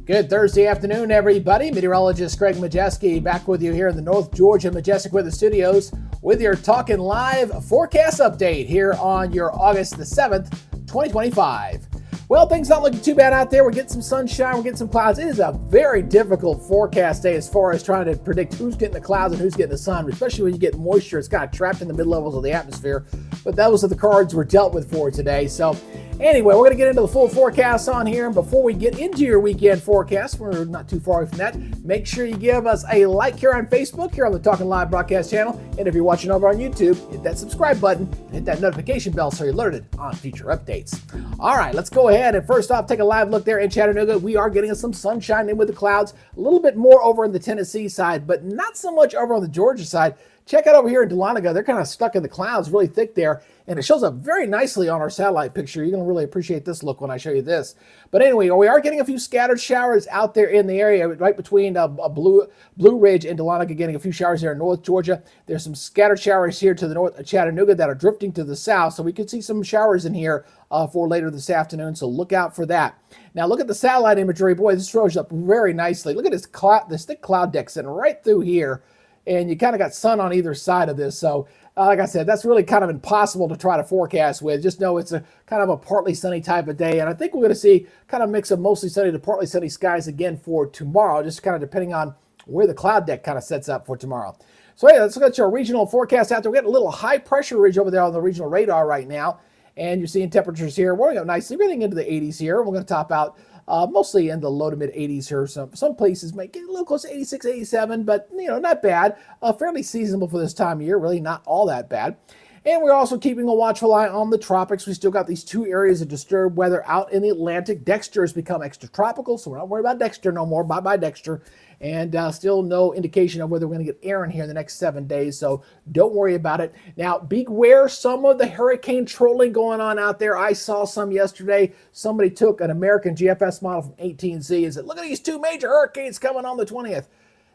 Good Thursday afternoon, everybody. Meteorologist Greg Majeski back with you here in the North Georgia Majestic Weather Studios with your Talking Live forecast update here on your August the 7th, 2025. Well, things not looking too bad out there. We're getting some sunshine, we're getting some clouds. It is a very difficult forecast day as far as trying to predict who's getting the clouds and who's getting the sun, especially when you get moisture. It's kind of trapped in the mid-levels of the atmosphere. But those are the cards we're dealt with for today. So anyway, we're going to get into the full forecast on here. And before we get into your weekend forecast, we're not too far away from that. Make sure you give us a like here on Facebook, here on the Talking Live broadcast channel. And if you're watching over on YouTube, hit that subscribe button and hit that notification bell so you're alerted on future updates. All right, let's go ahead and first off, take a live look there in Chattanooga. We are getting some sunshine in with the clouds, a little bit more over in the Tennessee side, but not so much over on the Georgia side. Check out over here in Chattanooga. They're kind of stuck in the clouds really thick there, and it shows up very nicely on our satellite picture. You're going to really appreciate this look when I show you this. But anyway, we are getting a few scattered showers out there in the area, right between Blue Ridge and Dahlonega, getting a few showers there in North Georgia. There's some scattered showers here to the north of Chattanooga that are drifting to the south, so we could see some showers in here for later this afternoon, so look out for that. Now look at the satellite imagery. Boy, this shows up very nicely. Look at this thick cloud deck sitting right through here. And you kind of got sun on either side of this. So like I said, that's really kind of impossible to try to forecast with. Just know it's a kind of a partly sunny type of day. And I think we're going to see kind of a mix of mostly sunny to partly sunny skies again for tomorrow, just kind of depending on where the cloud deck kind of sets up for tomorrow. So hey, let's look at your regional forecast out there. We're getting a little high pressure ridge over there on the regional radar right now. And you're seeing temperatures here warming up nicely, getting into the 80s here. We're going to top out mostly in the low to mid 80s here. Some places might get a little close to 86, 87, but not bad. Fairly seasonable for this time of year, really not all that bad. And we're also keeping a watchful eye on the tropics. We still got these two areas of disturbed weather out in the Atlantic. Dexter has become extratropical, so we're not worried about Dexter no more. Bye-bye, Dexter. And still no indication of whether we're going to get Aaron here in the next 7 days, so don't worry about it. Now, beware some of the hurricane trolling going on out there. I saw some yesterday. Somebody took an American GFS model from 18Z and said, look at these two major hurricanes coming on the 20th.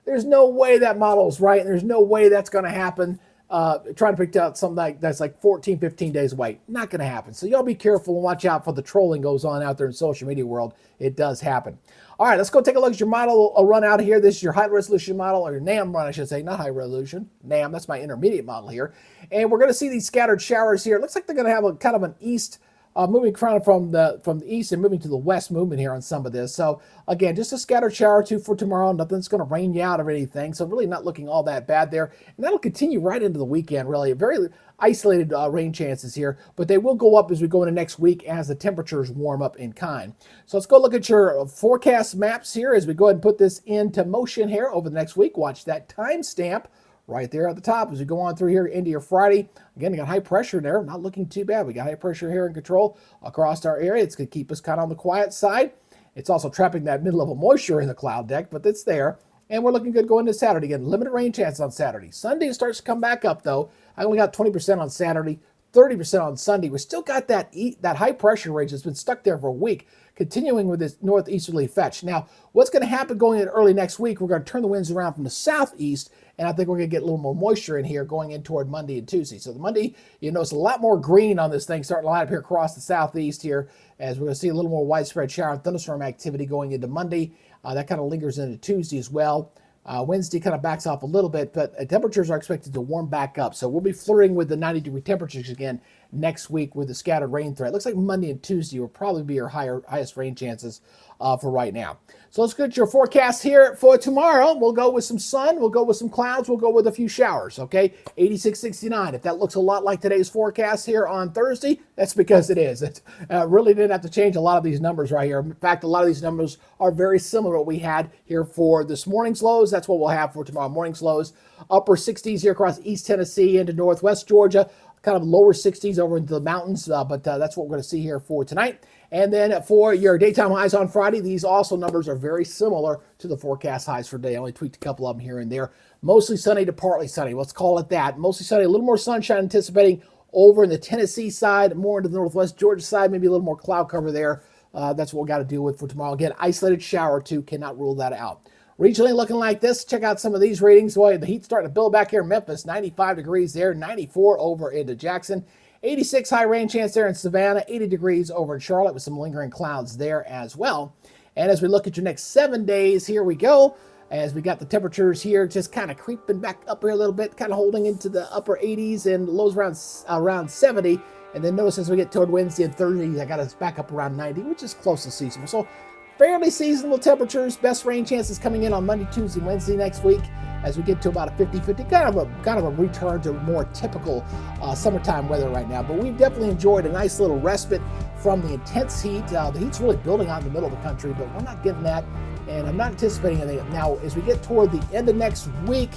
There's no way that model is right, and there's no way that's going to happen. Trying to pick out something that's like 14, 15 days away. Not going to happen. So y'all be careful and watch out for the trolling goes on out there in social media world. It does happen. All right, let's go take a look at your model run out of here. This is your high resolution model, or your NAM run, I should say, not high resolution. NAM, that's my intermediate model here. And we're going to see these scattered showers here. It looks like they're going to have a kind of an east moving from the east and moving to the west movement here on some of this. So again, just a scattered shower or two for tomorrow. Nothing's going to rain you out or anything. So really not looking all that bad there. And that'll continue right into the weekend, really. Very isolated rain chances here, but they will go up as we go into next week as the temperatures warm up in kind. So let's go look at your forecast maps here as we go ahead and put this into motion here over the next week. Watch that timestamp right there at the top as we go on through here into your Friday. Again, we got high pressure there, not looking too bad. We got high pressure here in control across our area. It's going to keep us kind of on the quiet side. It's also trapping that mid-level moisture in the cloud deck, but it's there. And we're looking good going to Saturday. Again, limited rain chance on Saturday. Sunday starts to come back up, though. I only got 20% on Saturday, 30% on Sunday. We still got that high pressure range that's been stuck there for a week, continuing with this northeasterly fetch. Now, what's going to happen going in early next week, we're going to turn the winds around from the southeast, and I think we're going to get a little more moisture in here going in toward Monday and Tuesday. So the Monday, it's a lot more green on this thing starting to line up here across the southeast here, as we're going to see a little more widespread shower and thunderstorm activity going into Monday. That kind of lingers into Tuesday as well. Wednesday kind of backs off a little bit, but temperatures are expected to warm back up. So we'll be flirting with the 90-degree temperatures again next week with the scattered rain threat. Looks like Monday and Tuesday will probably be our highest rain chances for right now. So let's get your forecast here for tomorrow. We'll go with some sun, we'll go with some clouds, we'll go with a few showers, okay? 86, 69. If that looks a lot like today's forecast here on Thursday, that's because it is. It really didn't have to change a lot of these numbers right here. In fact, a lot of these numbers are very similar to what we had here for this morning's lows. That's what we'll have for tomorrow morning's lows. Upper 60s here across East Tennessee into Northwest Georgia. Kind of lower 60s over into the mountains, but that's what we're going to see here for tonight. And then for your daytime highs on Friday, these also numbers are very similar to the forecast highs for today. I only tweaked a couple of them here and there. Mostly sunny to partly sunny. Let's call it that. Mostly sunny, a little more sunshine anticipating over in the Tennessee side, more into the Northwest Georgia side, maybe a little more cloud cover there. That's what we got to deal with for tomorrow. Again, isolated shower or two, cannot rule that out. Regionally looking like this. Check out some of these readings. Boy, the heat's starting to build back here in Memphis. 95 degrees there, 94 over into Jackson. 86 high rain chance there in Savannah, 80 degrees over in Charlotte with some lingering clouds there as well. And as we look at your next 7 days, here we go. As we got the temperatures here just kind of creeping back up here a little bit, kind of holding into the upper 80s and lows around 70. And then notice as we get toward Wednesday and Thursday, I got us back up around 90, which is close to seasonal. So fairly seasonal temperatures. Best rain chances coming in on Monday, Tuesday, Wednesday next week as we get to about a 50-50, kind of a return to more typical summertime weather right now. But we've definitely enjoyed a nice little respite from the intense heat. The heat's really building out in the middle of the country, but we're not getting that. And I'm not anticipating anything. Now, as we get toward the end of next week,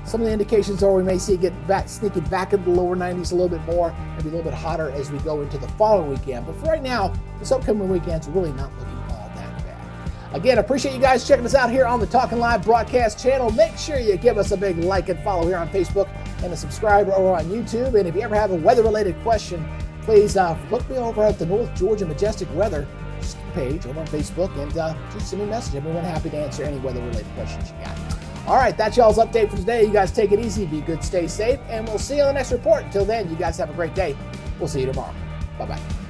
some of the indications are we may see it sneaking back into the lower 90s a little bit more, maybe a little bit hotter as we go into the following weekend. But for right now, this upcoming weekend's really not looking all that bad. Again, appreciate you guys checking us out here on the Talking Live broadcast channel. Make sure you give us a big like and follow here on Facebook and a subscribe over on YouTube. And if you ever have a weather-related question, please look me over at the North Georgia Majestic Weather page over on Facebook and just send me a message. Everyone happy to answer any weather-related questions you got. All right, that's y'all's update for today. You guys take it easy, be good, stay safe, and we'll see you on the next report. Until then, you guys have a great day. We'll see you tomorrow. Bye-bye.